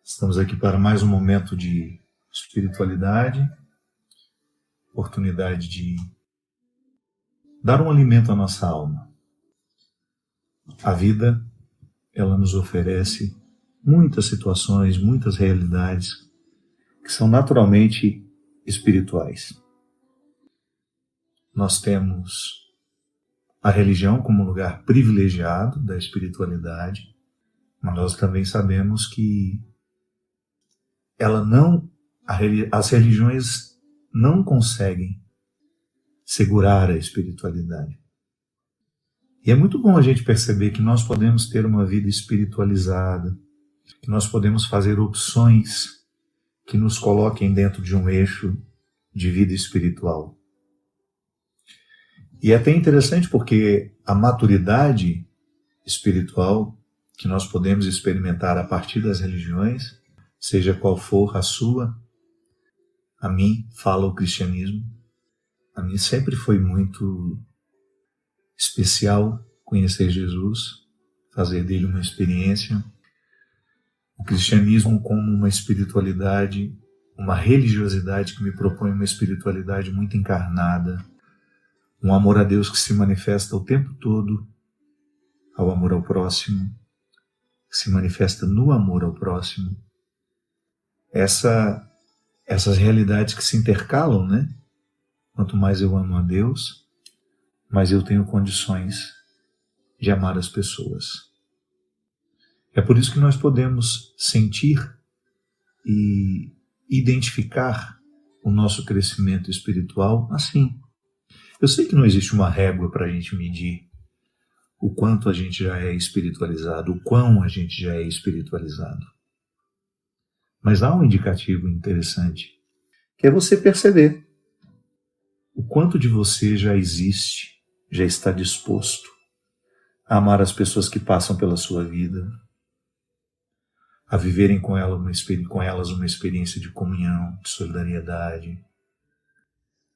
Estamos aqui para mais um momento de espiritualidade, oportunidade de dar um alimento à nossa alma. A vida, ela nos oferece muitas situações, muitas realidades que são naturalmente espirituais. Nós temos a religião como um lugar privilegiado da espiritualidade, mas nós também sabemos que as religiões não conseguem segurar a espiritualidade. E é muito bom a gente perceber que nós podemos ter uma vida espiritualizada, que nós podemos fazer opções que nos coloquem dentro de um eixo de vida espiritual. E é até interessante porque a maturidade espiritual que nós podemos experimentar a partir das religiões, seja qual for a sua, a mim fala o cristianismo. A mim sempre foi muito especial conhecer Jesus, fazer dele uma experiência. O cristianismo como uma espiritualidade, uma religiosidade que me propõe uma espiritualidade muito encarnada, um amor a Deus que se manifesta o tempo todo ao amor ao próximo, que se manifesta no amor ao próximo. Essas realidades que se intercalam, né? Quanto mais eu amo a Deus, mais eu tenho condições de amar as pessoas. É por isso que nós podemos sentir e identificar o nosso crescimento espiritual assim. Eu sei que não existe uma régua para a gente medir o quanto a gente já é espiritualizado, o quão a gente já é espiritualizado. Mas há um indicativo interessante, que é você perceber o quanto de você já existe, já está disposto a amar as pessoas que passam pela sua vida, a viverem com elas uma experiência de comunhão, de solidariedade.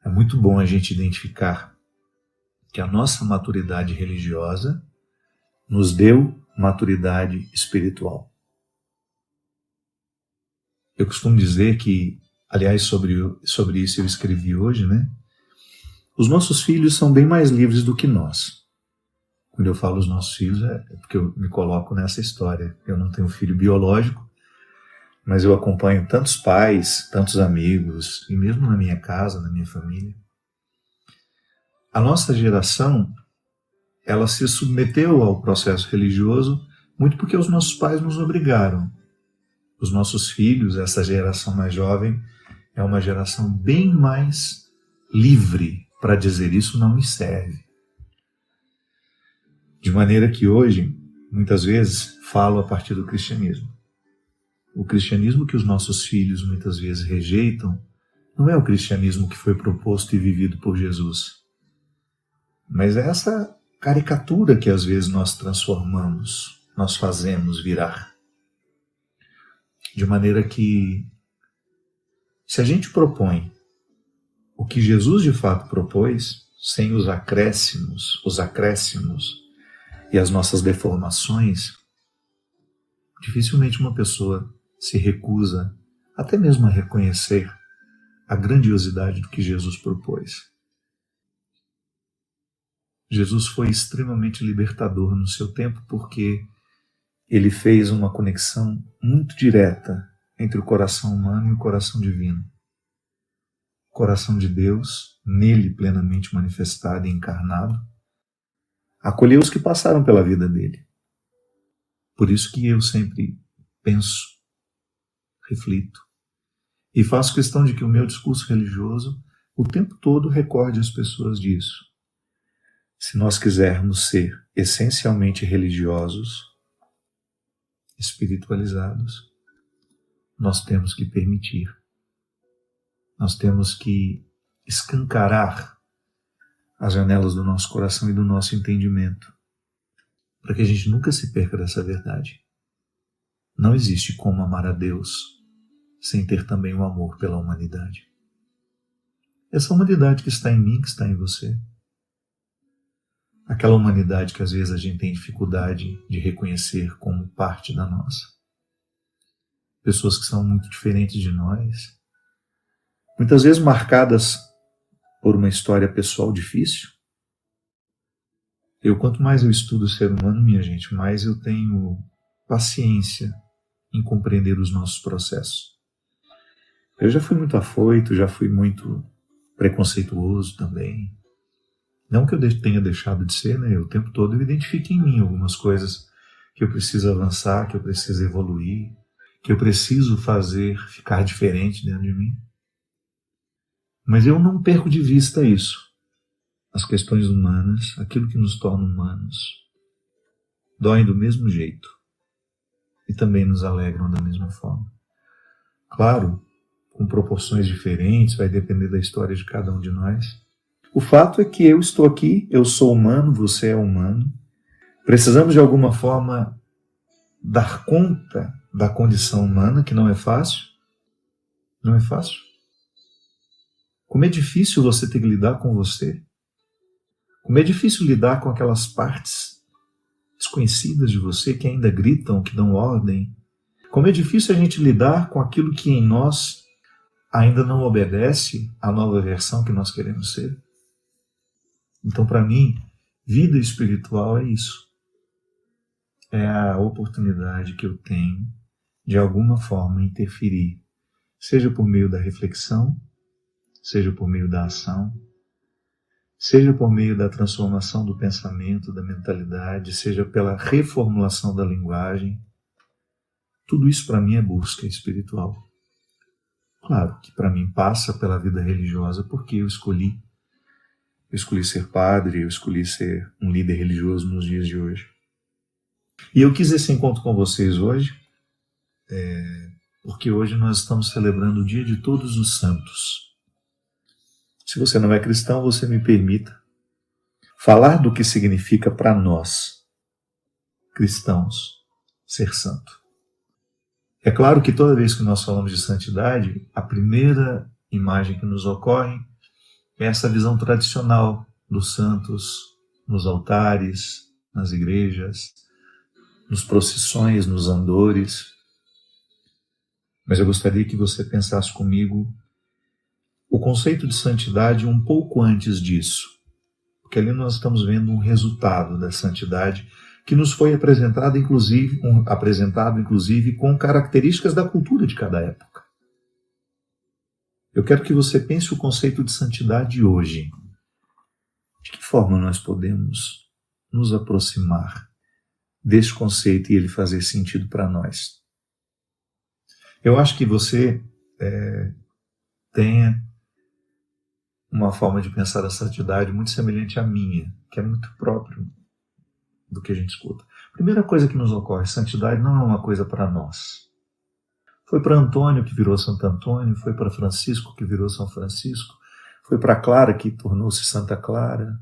É muito bom a gente identificar que a nossa maturidade religiosa nos deu maturidade espiritual. Eu costumo dizer que, aliás, sobre isso eu escrevi hoje, né? Os nossos filhos são bem mais livres do que nós. Quando eu falo os nossos filhos, é porque eu me coloco nessa história. Eu não tenho filho biológico, mas eu acompanho tantos pais, tantos amigos, e mesmo na minha casa, na minha família. A nossa geração, ela se submeteu ao processo religioso muito porque os nossos pais nos obrigaram. Os nossos filhos, essa geração mais jovem, é uma geração bem mais livre para dizer isso não me serve. De maneira que hoje, muitas vezes, falo a partir do cristianismo. O cristianismo que os nossos filhos muitas vezes rejeitam não é o cristianismo que foi proposto e vivido por Jesus, mas é essa caricatura que às vezes nós transformamos, nós fazemos virar. De maneira que, se a gente propõe o que Jesus de fato propôs, sem os acréscimos e as nossas deformações, dificilmente uma pessoa se recusa até mesmo a reconhecer a grandiosidade do que Jesus propôs. Jesus foi extremamente libertador no seu tempo porque ele fez uma conexão muito direta entre o coração humano e o coração divino. O coração de Deus, nele plenamente manifestado e encarnado, acolheu os que passaram pela vida dele. Por isso que eu sempre penso, reflito e faço questão de que o meu discurso religioso o tempo todo recorde as pessoas disso. Se nós quisermos ser essencialmente religiosos, espiritualizados, nós temos que permitir. Nós temos que escancarar as janelas do nosso coração e do nosso entendimento, para que a gente nunca se perca dessa verdade. Não existe como amar a Deus sem ter também o amor pela humanidade. Essa humanidade que está em mim, que está em você. aquela humanidade que às vezes a gente tem dificuldade de reconhecer como parte da nossa. Pessoas que são muito diferentes de nós, muitas vezes marcadas por uma história pessoal difícil. Quanto mais eu estudo o ser humano, minha gente, mais eu tenho paciência em compreender os nossos processos. Eu já fui muito afoito, já fui muito preconceituoso também. Não que eu tenha deixado de ser, né? O tempo todo eu identifico em mim algumas coisas que eu preciso avançar, que eu preciso evoluir, que eu preciso fazer ficar diferente dentro de mim. Mas eu não perco de vista isso. As questões humanas, aquilo que nos torna humanos, doem do mesmo jeito e também nos alegram da mesma forma. Claro, com proporções diferentes, vai depender da história de cada um de nós. O fato é que eu estou aqui, eu sou humano, você é humano. Precisamos de alguma forma dar conta da condição humana, que não é fácil. Não é fácil. Como é difícil você ter que lidar com você. Como é difícil lidar com aquelas partes desconhecidas de você que ainda gritam, que dão ordem. Como é difícil a gente lidar com aquilo que em nós ainda não obedece à nova versão que nós queremos ser. Então, para mim, vida espiritual é isso. É a oportunidade que eu tenho de alguma forma interferir, seja por meio da reflexão, seja por meio da ação, seja por meio da transformação do pensamento, da mentalidade, seja pela reformulação da linguagem. Tudo isso para mim é busca espiritual. Claro que para mim passa pela vida religiosa porque eu escolhi ser padre, eu escolhi ser um líder religioso nos dias de hoje. E eu quis esse encontro com vocês hoje, porque hoje nós estamos celebrando o Dia de Todos os Santos. Se você não é cristão, você me permita falar do que significa para nós, cristãos, ser santo. É claro que toda vez que nós falamos de santidade, a primeira imagem que nos ocorre é essa visão tradicional dos santos nos altares, nas igrejas, nos procissões, nos andores. Mas eu gostaria que você pensasse comigo o conceito de santidade um pouco antes disso, porque ali nós estamos vendo um resultado da santidade que nos foi apresentado inclusive com características da cultura de cada época. Eu quero que você pense o conceito de santidade hoje. De que forma nós podemos nos aproximar desse conceito e ele fazer sentido para nós? Eu acho que você tenha uma forma de pensar a santidade muito semelhante à minha, que é muito próprio do que a gente escuta. Primeira coisa que nos ocorre, santidade não é uma coisa para nós. Foi para Antônio que virou Santo Antônio, foi para Francisco que virou São Francisco, foi para Clara que tornou-se Santa Clara,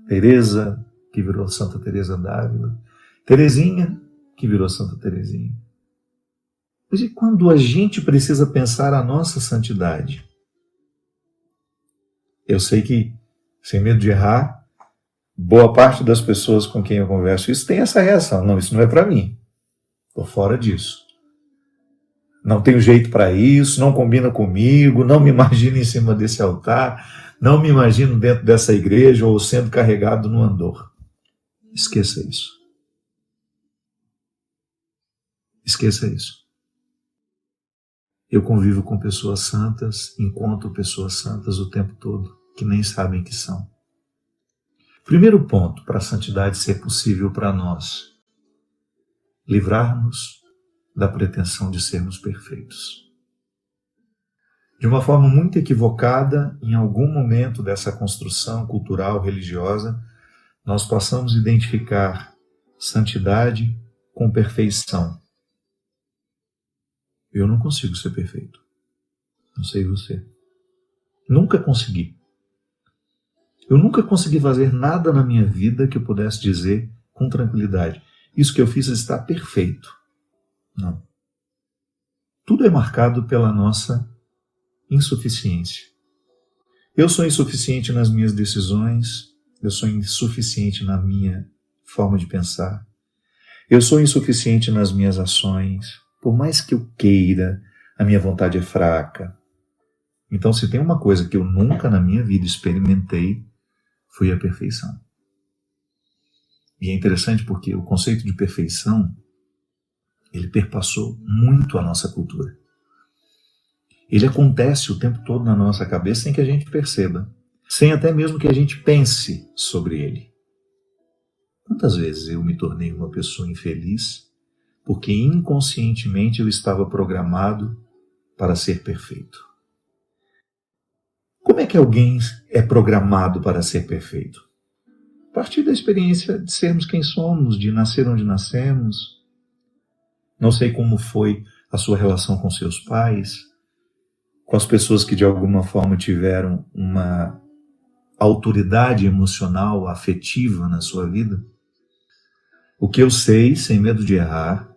Teresa que virou Santa Teresa d'Ávila, Teresinha que virou Santa Teresinha. Mas e quando a gente precisa pensar a nossa santidade? Eu sei que, sem medo de errar, boa parte das pessoas com quem eu converso isso tem essa reação. Não, isso não é para mim. Estou fora disso. Não tenho jeito para isso, não combina comigo, não me imagino em cima desse altar, não me imagino dentro dessa igreja ou sendo carregado no andor. Esqueça isso. Esqueça isso. Eu convivo com pessoas santas, encontro pessoas santas o tempo todo, que nem sabem que são. Primeiro ponto para a santidade ser possível para nós: livrar-nos da pretensão de sermos perfeitos. De uma forma muito equivocada, em algum momento dessa construção cultural, religiosa, nós passamos a identificar santidade com perfeição. Eu não consigo ser perfeito. Não sei você. Nunca consegui. Eu nunca consegui fazer nada na minha vida que eu pudesse dizer com tranquilidade: isso que eu fiz está perfeito. Não. Tudo é marcado pela nossa insuficiência. Eu sou insuficiente nas minhas decisões, eu sou insuficiente na minha forma de pensar, eu sou insuficiente nas minhas ações, por mais que eu queira, a minha vontade é fraca. Então, se tem uma coisa que eu nunca na minha vida experimentei, foi a perfeição. E é interessante porque o conceito de perfeição, ele perpassou muito a nossa cultura. Ele acontece o tempo todo na nossa cabeça sem que a gente perceba, sem até mesmo que a gente pense sobre ele. Quantas vezes eu me tornei uma pessoa infeliz porque inconscientemente eu estava programado para ser perfeito? Como é que alguém é programado para ser perfeito? A partir da experiência de sermos quem somos, de nascer onde nascemos. Não sei como foi a sua relação com seus pais, com as pessoas que de alguma forma tiveram uma autoridade emocional, afetiva na sua vida. O que eu sei, sem medo de errar,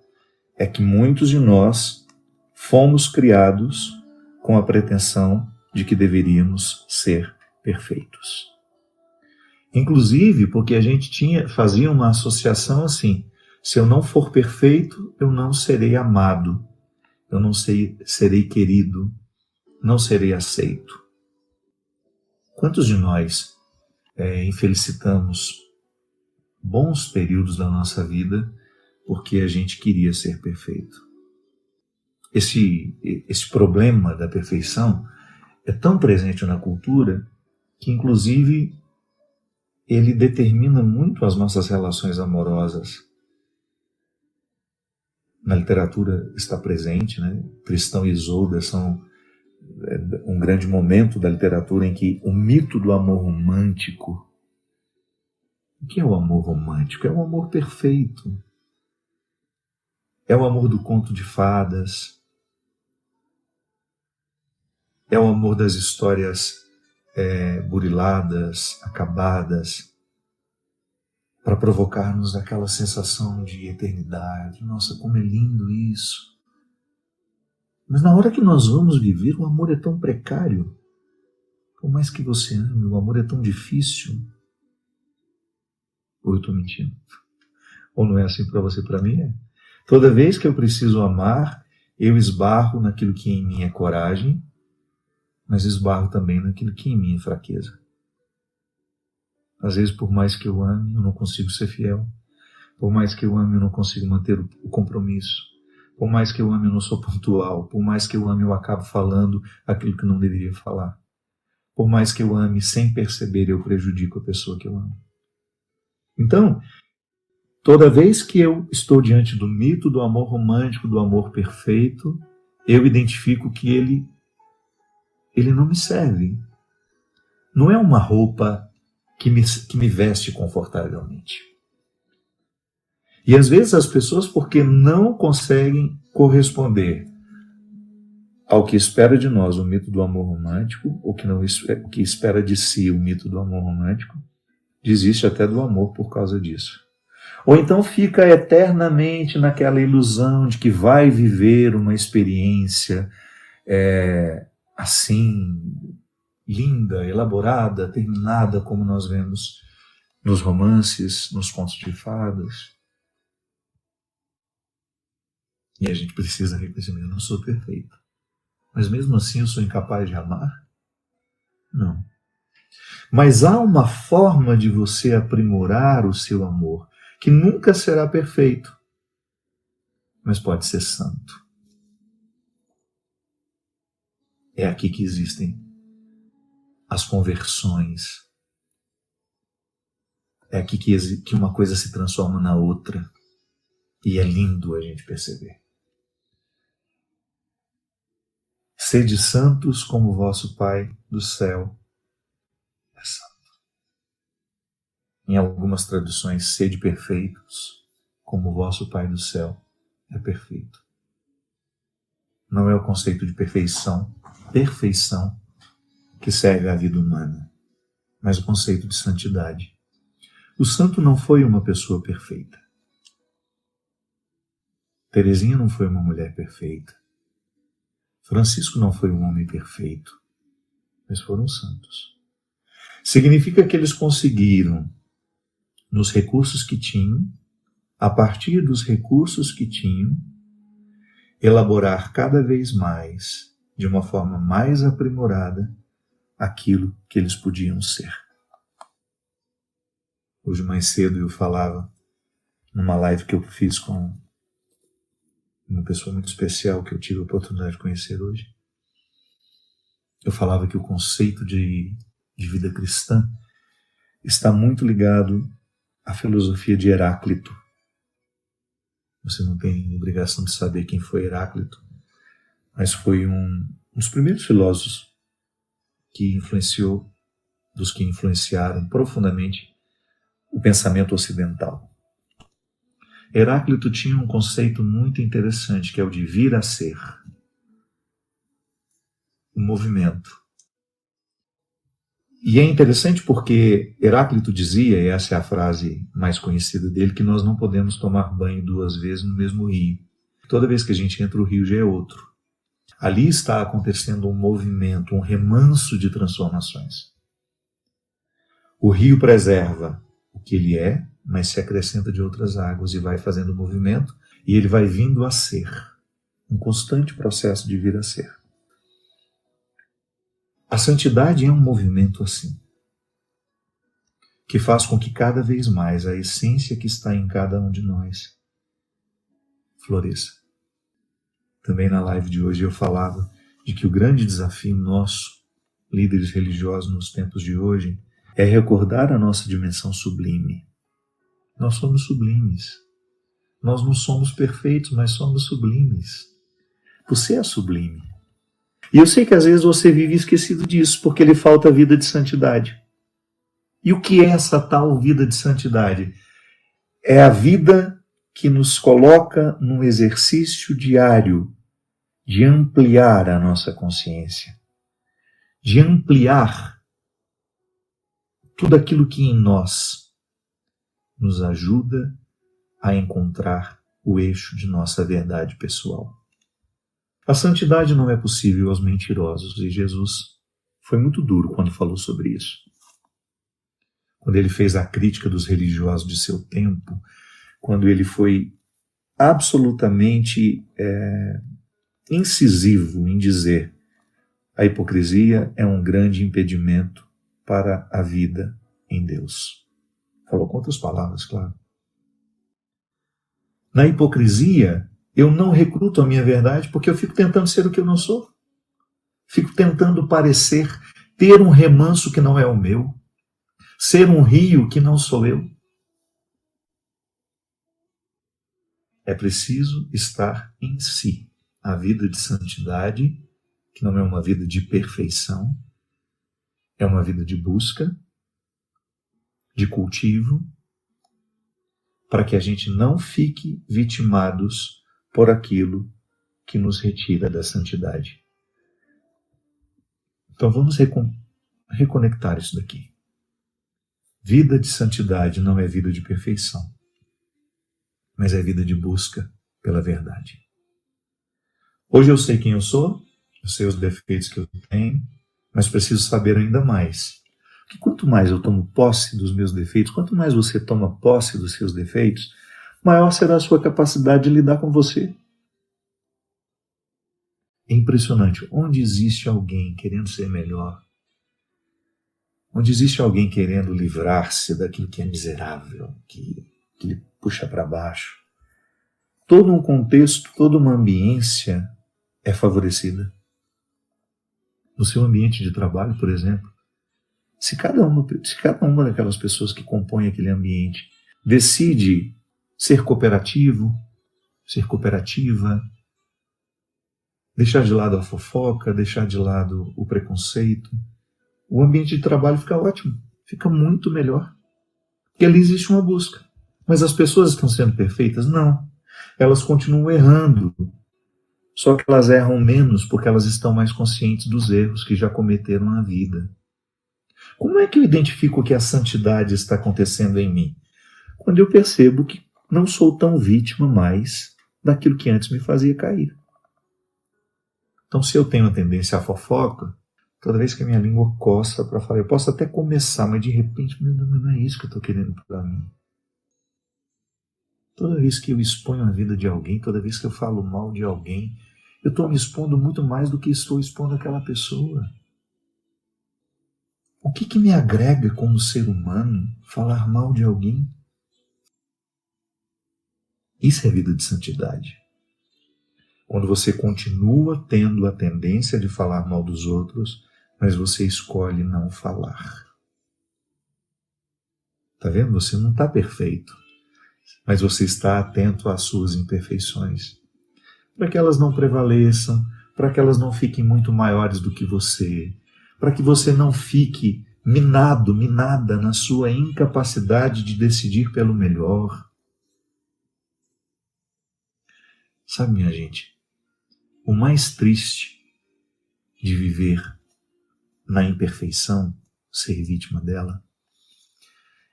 é que muitos de nós fomos criados com a pretensão de que deveríamos ser perfeitos. Inclusive porque a gente fazia uma associação assim: se eu não for perfeito, eu não serei amado, eu não serei querido, não serei aceito. Quantos de nós infelicitamos bons períodos da nossa vida porque a gente queria ser perfeito? Esse problema da perfeição é tão presente na cultura que, inclusive, ele determina muito as nossas relações amorosas. Na literatura está presente, né? Tristão e Isolda são um grande momento da literatura em que o mito do amor romântico. O que é o amor romântico? É o amor perfeito. É o amor do conto de fadas. É o amor das histórias buriladas, acabadas, para provocar-nos aquela sensação de eternidade. Nossa, como é lindo isso! Mas na hora que nós vamos viver, o amor é tão precário. Por mais que você ame, o amor é tão difícil. Ou eu estou mentindo? Ou não é assim para você? Para mim é. Toda vez que eu preciso amar, eu esbarro naquilo que em mim é coragem, mas esbarro também naquilo que em mim é fraqueza. Às vezes, por mais que eu ame, eu não consigo ser fiel. Por mais que eu ame, eu não consigo manter o compromisso. Por mais que eu ame, eu não sou pontual. Por mais que eu ame, eu acabo falando aquilo que não deveria falar. Por mais que eu ame, sem perceber, eu prejudico a pessoa que eu amo. Então, toda vez que eu estou diante do mito do amor romântico, do amor perfeito, eu identifico que ele não me serve. Não é uma roupa que me veste confortavelmente. E às vezes as pessoas, porque não conseguem corresponder ao que espera de nós o mito do amor romântico, ou o que espera de si o mito do amor romântico, desiste até do amor por causa disso. Ou então fica eternamente naquela ilusão de que vai viver uma experiência assim, linda, elaborada, terminada, como nós vemos nos romances, nos contos de fadas. E a gente precisa reconhecer: eu não sou perfeito. Mas mesmo assim eu sou incapaz de amar? Não. Mas há uma forma de você aprimorar o seu amor, que nunca será perfeito, mas pode ser santo. É aqui que existem as conversões. É aqui que uma coisa se transforma na outra. E é lindo a gente perceber. Sede santos como vosso Pai do céu é santo. Em algumas traduções, sede perfeitos como vosso Pai do céu é perfeito. Não é o conceito de perfeição que serve à vida humana, mas o conceito de santidade. O santo não foi uma pessoa perfeita. Teresinha não foi uma mulher perfeita. Francisco não foi um homem perfeito, mas foram santos. Significa que eles conseguiram, nos recursos que tinham, a partir dos recursos que tinham, elaborar cada vez mais, de uma forma mais aprimorada, aquilo que eles podiam ser. Hoje mais cedo eu falava, numa live que eu fiz com uma pessoa muito especial que eu tive a oportunidade de conhecer hoje, eu falava que o conceito de vida cristã está muito ligado à filosofia de Heráclito. Você não tem obrigação de saber quem foi Heráclito, mas foi um dos primeiros filósofos que influenciou, dos que influenciaram profundamente o pensamento ocidental. Heráclito tinha um conceito muito interessante, que é o de vir a ser. O movimento. E é interessante porque Heráclito dizia, e essa é a frase mais conhecida dele, que nós não podemos tomar banho 2 vezes no mesmo rio. Toda vez que a gente entra, o rio já é outro. Ali está acontecendo um movimento, um remanso de transformações. O rio preserva o que ele é, mas se acrescenta de outras águas e vai fazendo movimento, e ele vai vindo a ser. Um constante processo de vir a ser. A santidade é um movimento assim, que faz com que cada vez mais a essência que está em cada um de nós floresça. Também na live de hoje eu falava de que o grande desafio nosso, líderes religiosos nos tempos de hoje, é recordar a nossa dimensão sublime. Nós somos sublimes. Nós não somos perfeitos, mas somos sublimes. Você é sublime. E eu sei que às vezes você vive esquecido disso, porque lhe falta vida de santidade. E o que é essa tal vida de santidade? É a vida que nos coloca num exercício diário de ampliar a nossa consciência, de ampliar tudo aquilo que em nós nos ajuda a encontrar o eixo de nossa verdade pessoal. A santidade não é possível aos mentirosos, e Jesus foi muito duro quando falou sobre isso. Quando ele fez a crítica dos religiosos de seu tempo, quando ele foi absolutamente incisivo em dizer: a hipocrisia é um grande impedimento para a vida em Deus. Falou com outras palavras, claro. Na hipocrisia, eu não recruto a minha verdade porque eu fico tentando ser o que eu não sou. Fico tentando parecer, ter um remanso que não é o meu, ser um rio que não sou eu. É preciso estar em si. A vida de santidade, que não é uma vida de perfeição, é uma vida de busca, de cultivo, para que a gente não fique vitimados por aquilo que nos retira da santidade. Então vamos reconectar isso daqui. Vida de santidade não é vida de perfeição, mas é vida de busca pela verdade. Hoje eu sei quem eu sou, eu sei os defeitos que eu tenho, mas preciso saber ainda mais. Porque quanto mais eu tomo posse dos meus defeitos, quanto mais você toma posse dos seus defeitos, maior será a sua capacidade de lidar com você. É impressionante. Onde existe alguém querendo ser melhor, onde existe alguém querendo livrar-se daquilo que é miserável, que lhe puxa para baixo, todo um contexto, toda uma ambiência é favorecida. No seu ambiente de trabalho, por exemplo, se cada uma daquelas pessoas que compõem aquele ambiente decide ser cooperativo, ser cooperativa, deixar de lado a fofoca, deixar de lado o preconceito, o ambiente de trabalho fica ótimo, fica muito melhor. Porque ali existe uma busca. Mas as pessoas estão sendo perfeitas? Não. Elas continuam errando. Só que elas erram menos porque elas estão mais conscientes dos erros que já cometeram na vida. Como é que eu identifico que a santidade está acontecendo em mim? Quando eu percebo que não sou tão vítima mais daquilo que antes me fazia cair. Então, se eu tenho a tendência à fofoca, Toda vez que a minha língua coça para falar, eu posso até começar, mas de repente, meu Deus, não é isso que eu estou querendo para mim. Toda vez que eu exponho a vida de alguém, toda vez que eu falo mal de alguém, eu estou me expondo muito mais do que estou expondo aquela pessoa. O que me agrega como ser humano falar mal de alguém? Isso é vida de santidade. Quando você continua tendo a tendência de falar mal dos outros, mas você escolhe não falar. Tá vendo? Você não está perfeito, mas você está atento às suas imperfeições, para que elas não prevaleçam, para que elas não fiquem muito maiores do que você, para que você não fique minado, minada na sua incapacidade de decidir pelo melhor. Sabe, minha gente, o mais triste de viver na imperfeição, ser vítima dela,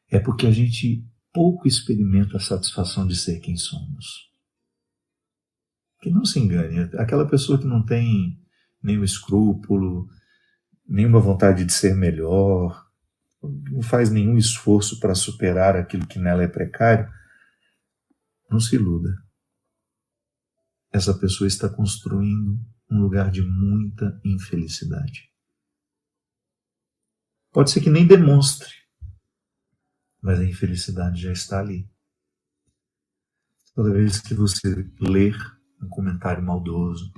é porque a gente pouco experimenta a satisfação de ser quem somos. Que não se engane, aquela pessoa que não tem nenhum escrúpulo, nenhuma vontade de ser melhor, não faz nenhum esforço para superar aquilo que nela é precário, não se iluda. Essa pessoa está construindo um lugar de muita infelicidade. Pode ser que nem demonstre, mas a infelicidade já está ali. Toda vez que você ler um comentário maldoso,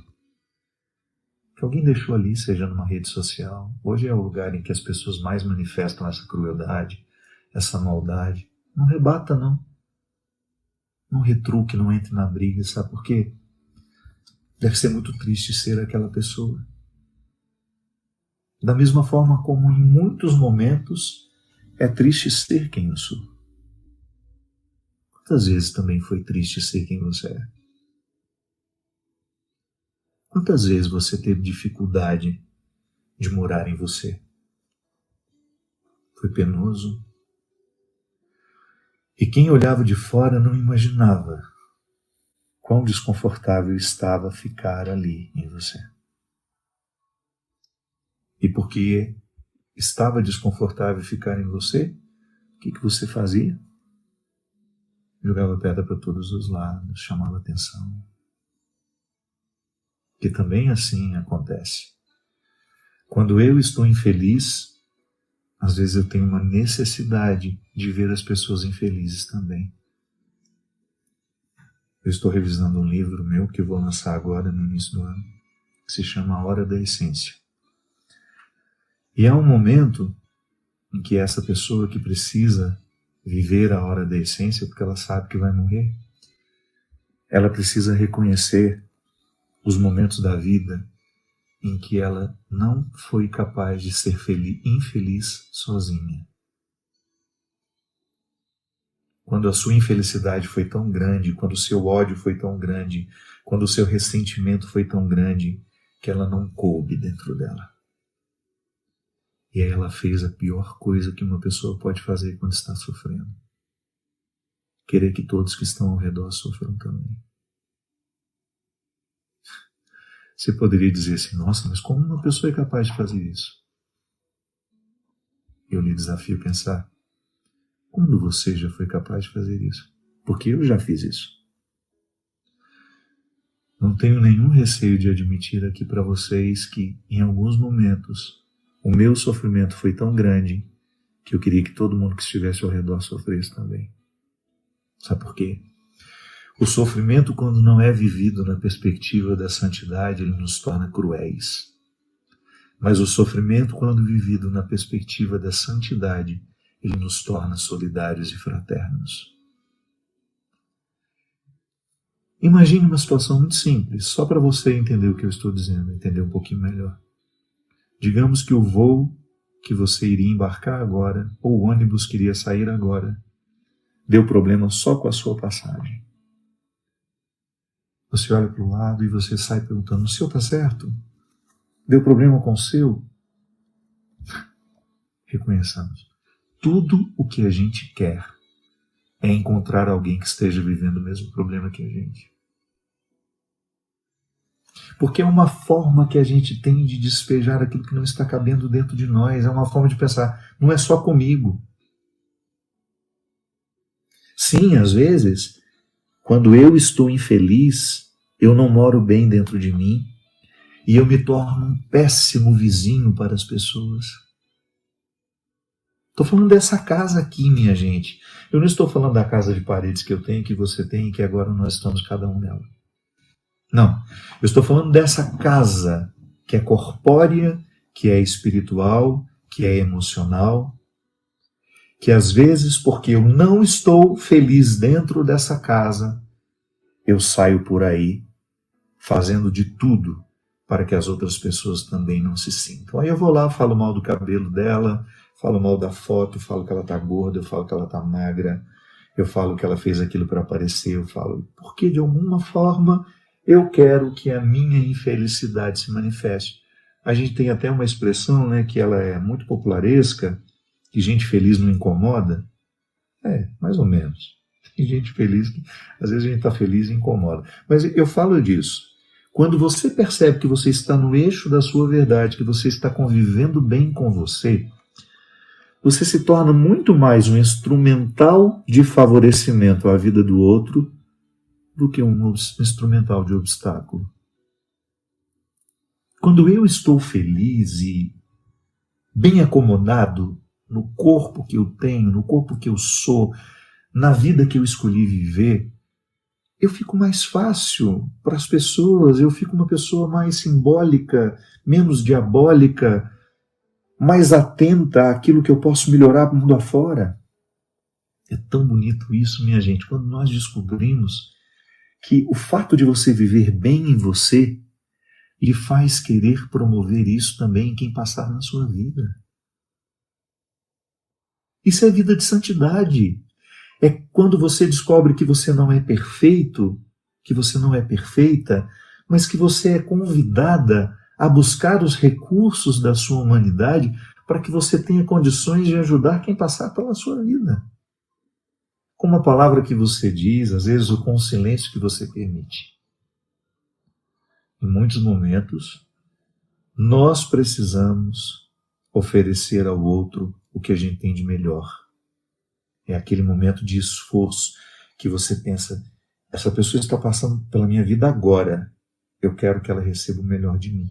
que alguém deixou ali, seja numa rede social, hoje é o lugar em que as pessoas mais manifestam essa crueldade, essa maldade, não rebata não. Não retruque, não entre na briga, sabe por quê? Deve ser muito triste ser aquela pessoa. Da mesma forma como em muitos momentos é triste ser quem eu sou. Quantas vezes também foi triste ser quem você é? Quantas vezes você teve dificuldade de morar em você? Foi penoso. E quem olhava de fora não imaginava quão desconfortável estava ficar ali em você. E porque estava desconfortável ficar em você, o que você fazia? Jogava pedra para todos os lados, chamava atenção. Que também assim acontece. Quando eu estou infeliz, às vezes eu tenho uma necessidade de ver as pessoas infelizes também. Eu estou revisando um livro meu que eu vou lançar agora no início do ano, que se chama A Hora da Essência. E há um momento em que essa pessoa que precisa viver a hora da essência, porque ela sabe que vai morrer, ela precisa reconhecer os momentos da vida em que ela não foi capaz de ser infeliz sozinha. Quando a sua infelicidade foi tão grande, quando o seu ódio foi tão grande, quando o seu ressentimento foi tão grande, que ela não coube dentro dela. E aí ela fez a pior coisa que uma pessoa pode fazer quando está sofrendo. Querer que todos que estão ao redor sofram também. Você poderia dizer assim, nossa, mas como uma pessoa é capaz de fazer isso? Eu lhe desafio a pensar, quando você já foi capaz de fazer isso? Porque eu já fiz isso. Não tenho nenhum receio de admitir aqui para vocês que, em alguns momentos, o meu sofrimento foi tão grande que eu queria que todo mundo que estivesse ao redor sofresse também. Sabe por quê? O sofrimento, quando não é vivido na perspectiva da santidade, ele nos torna cruéis. Mas o sofrimento, quando vivido na perspectiva da santidade, ele nos torna solidários e fraternos. Imagine uma situação muito simples, só para você entender o que eu estou dizendo, entender um pouquinho melhor. Digamos que o voo que você iria embarcar agora, ou o ônibus que iria sair agora, deu problema só com a sua passagem. Você olha para o lado e você sai perguntando, o seu está certo? Deu problema com o seu? Reconheçamos. Tudo o que a gente quer é encontrar alguém que esteja vivendo o mesmo problema que a gente. Porque é uma forma que a gente tem de despejar aquilo que não está cabendo dentro de nós, é uma forma de pensar, não é só comigo. Sim, às vezes, quando eu estou infeliz, eu não moro bem dentro de mim e eu me torno um péssimo vizinho para as pessoas. Estou falando dessa casa aqui, minha gente. Eu não estou falando da casa de paredes que eu tenho, que você tem, que agora nós estamos cada um nela. Não. Eu estou falando dessa casa que é corpórea, que é espiritual, que é emocional, que às vezes, porque eu não estou feliz dentro dessa casa, eu saio por aí fazendo de tudo para que as outras pessoas também não se sintam. Aí eu vou lá, falo mal do cabelo dela, falo mal da foto, falo que ela está gorda, eu falo que ela está magra, eu falo que ela fez aquilo para aparecer, eu falo, porque de alguma forma eu quero que a minha infelicidade se manifeste. A gente tem até uma expressão, né, que ela é muito popularesca, que gente feliz não incomoda. É, mais ou menos. Tem gente feliz que às vezes a gente está feliz e incomoda. Mas eu falo disso. Quando você percebe que você está no eixo da sua verdade, que você está convivendo bem com você, você se torna muito mais um instrumental de favorecimento à vida do outro do que um instrumental de obstáculo. Quando eu estou feliz e bem acomodado no corpo que eu tenho, no corpo que eu sou, na vida que eu escolhi viver, eu fico mais fácil para as pessoas, eu fico uma pessoa mais simbólica, menos diabólica, mais atenta àquilo que eu posso melhorar para o mundo afora. É tão bonito isso, minha gente, quando nós descobrimos que o fato de você viver bem em você lhe faz querer promover isso também em quem passar na sua vida. Isso é vida de santidade. É quando você descobre que você não é perfeito, que você não é perfeita, mas que você é convidada a buscar os recursos da sua humanidade para que você tenha condições de ajudar quem passar pela sua vida. Com uma palavra que você diz, às vezes, ou com um silêncio que você permite. Em muitos momentos, nós precisamos oferecer ao outro o que a gente tem de melhor. É aquele momento de esforço que você pensa, essa pessoa está passando pela minha vida agora, eu quero que ela receba o melhor de mim.